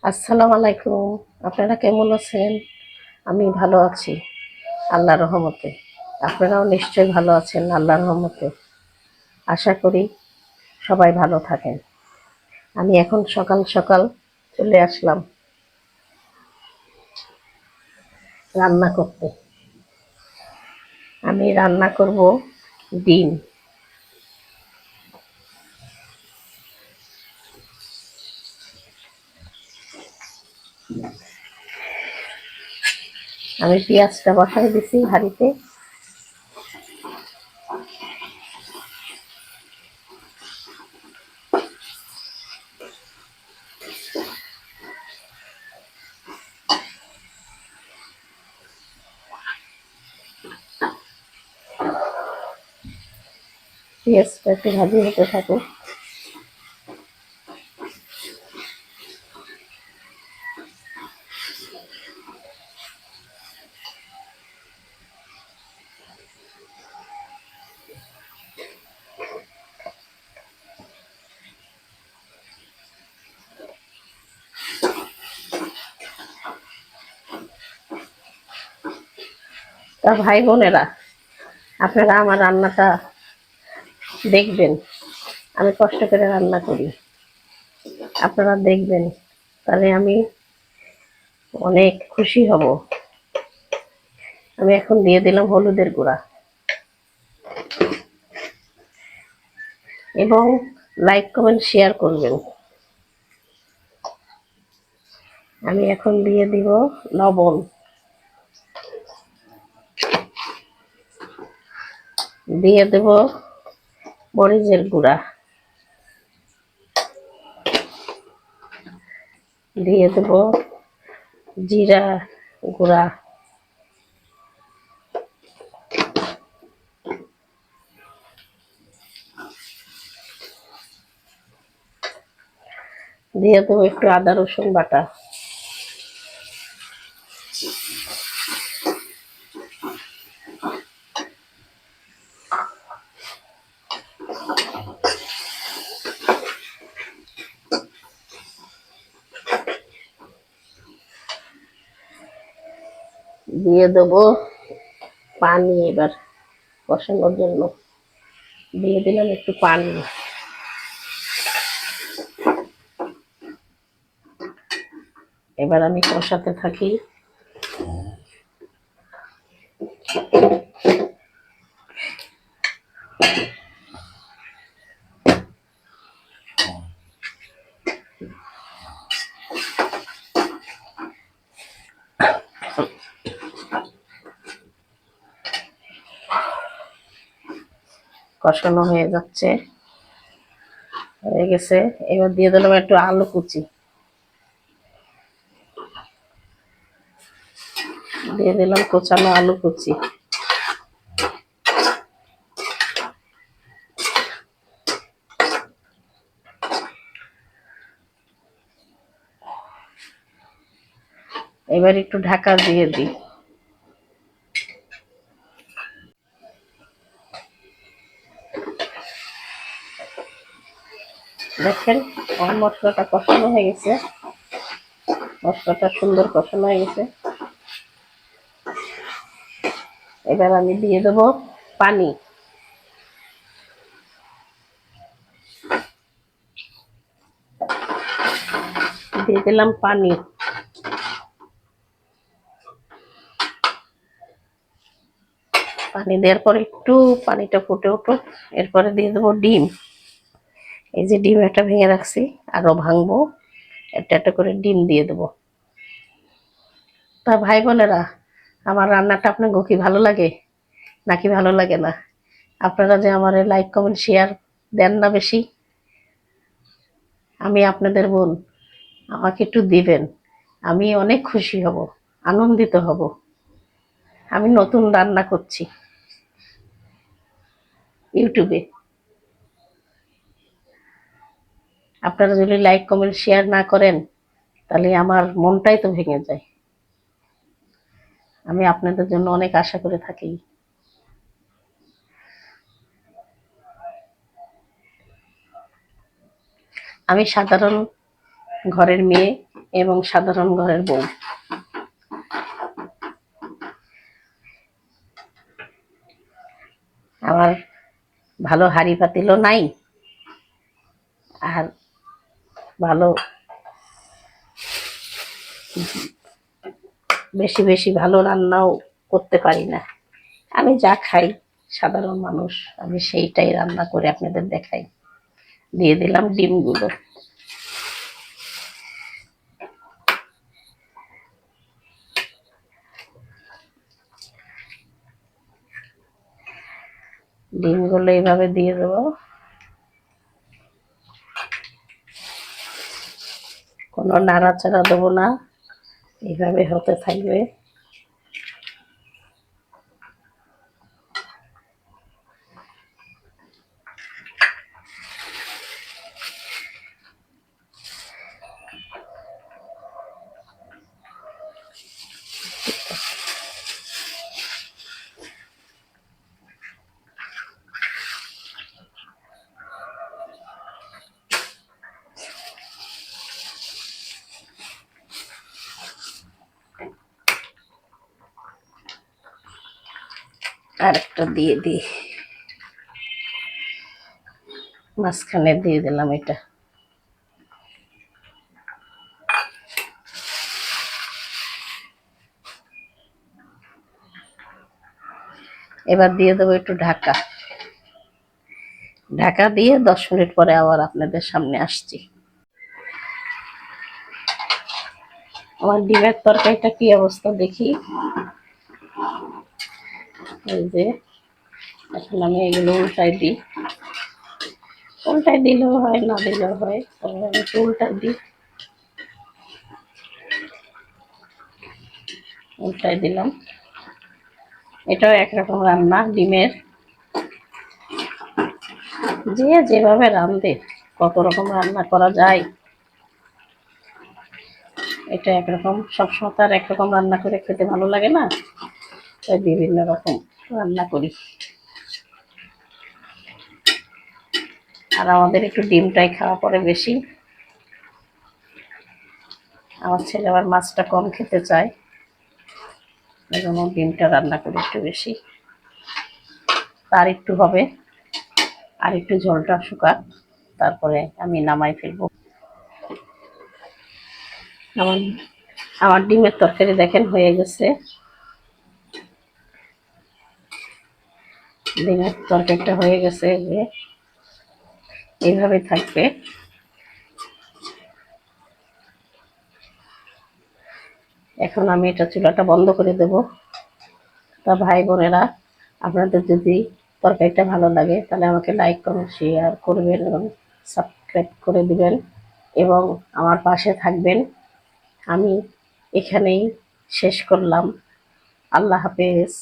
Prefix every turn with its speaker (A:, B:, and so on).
A: আসসালামু আলাইকুম। আপনারা কেমন আছেন? আমি ভালো আছি আল্লাহর রহমতে। আপনারাও নিশ্চয়ই ভালো আছেন আল্লাহর রহমতে। আশা করি সবাই ভালো থাকেন। আমি এখন সকাল সকাল চলে আসলাম রান্না করতে। আমি রান্না করব ডিম। আমি পেঁয়াজটা বসাই দিছি হাঁড়িতে। পেঁয়াজটা একটু ভাজি হতে থাকুক। তা ভাই বোনেরা, আপনারা আমার রান্নাটা দেখবেন। আমি কষ্ট করে রান্না করি, আপনারা দেখবেন, তাহলে আমি অনেক খুশি হব। আমি এখন দিয়ে দিলাম হলুদের গুঁড়া এবং লাইক কমেন্ট শেয়ার করবেন। আমি এখন দিয়ে দিব লবণ, দিয়ে দেব মরিচের গুঁড়া, দিয়ে দেব জিরা গুঁড়া, দিয়ে দেবো একটু আদা রসুন বাটা, দিয়ে দেবো পানি। এবার কষানোর জন্য দিয়ে দিলাম একটু পানি। এবার আমি কষাতে থাকি। কষানো হয়ে যাচ্ছে, হয়ে গেছে। এবার দিয়ে দিলাম একটু আলু কুচি, দিয়ে দিলাম কোচানো আলু কুচি। এবার একটু ঢাকা দিয়ে দিই। দেখেন আমার মশলাটা কষানো হয়ে গেছে, মশলাটা সুন্দর কষানো হয়ে গেছে। এবার আমি দিয়ে দেবো পানি, দিয়ে দিলাম পানি। পানি দেওয়ার পর একটু পানিটা ফুটে উঠুক, এরপরে দিয়ে দেবো ডিম। এই যে ডিম একটা ভেঙে রাখছি, আরো ভাঙবো। একটা একটা করে ডিম দিয়ে দেবো। তা ভাই বোনেরা, আমার রান্নাটা আপনাকে কি ভালো লাগে নাকি ভালো লাগে না? আপনারা যে আমার লাইক কমেন্ট শেয়ার দেন না বেশি, আমি আপনাদের বোন, আমাকে একটু দিবেন। আমি অনেক খুশি হব, আনন্দিত হব। আমি নতুন রান্না করছি ইউটিউবে। আপনারা যদি লাইক কমেন্ট শেয়ার না করেন, তাহলে আমার মনটাই তো ভেঙে যায়। আমি আপনাদের জন্য অনেক আশা করে থাকি। আমি সাধারণ ঘরের মেয়ে, এবং সাধারণ ঘরের বউ। আমার ভালো হাঁড়ি পাতিলও নাই, আর ভালো বেশি বেশি ভালো রান্নাও করতে পারি না। আমি যা খাই, সাধারণ মানুষ, আমি সেইটাই রান্না করে আপনাদের দেখাই। দিয়ে দিলাম ডিমগুলো। ডিমগুলো এইভাবে দিয়ে দেবো, কোনো নাড়াচাড়া দেবো না, এইভাবে হতে থাকবে। আর একটা দিয়ে দিই, মাঝখানে দিয়ে দিলাম এটা। এবার দিয়ে দেবো একটু ঢাকা। ঢাকা দিয়ে 10 মিনিট পরে আবার আপনাদের সামনে আসছি। আমার ডিমের তরকারিটা কি অবস্থা দেখি। এই যে এখন আমি এগুলো উল্টাই দিই, উল্টাই দিলেও হয়, না দিলেও হয়, তবে আমি একটু উল্টাই দিই। উল্টাই দিলাম। এটাও একরকম রান্না ডিমের, যে যেভাবে রাঁধে, কত রকম রান্না করা যায়। এটা একরকম, সবসময় তো আর একরকম রান্না করে খেতে ভালো লাগে না, তাই বিভিন্ন রকম রান্না করি। আর আমাদের একটু ডিমটাই খাওয়া পড়ে বেশি। আমার ছেলে আবার মাছটা কম খেতে চায়, এই জন্য ডিমটা রান্না করি একটু বেশি। তার একটু হবে, আর একটু ঝোলটা শুকাক, তারপরে আমি নামাই ফেলবো। আমার আমার ডিমের তরকারি দেখেন হয়ে গেছে। ডিমের তরকারিটা হয়ে গেছে, যে এইভাবে থাকবে। এখন আমি এটা চুলাটা বন্ধ করে দেব। তা ভাই বোনেরা, আপনাদের যদি তরকারিটা ভালো লাগে তাহলে আমাকে লাইক কমেন্ট শেয়ার করবেন এবং সাবস্ক্রাইব করে দিবেন এবং আমার পাশে থাকবেন। আমি এখানেই শেষ করলাম। আল্লাহ হাফেজ।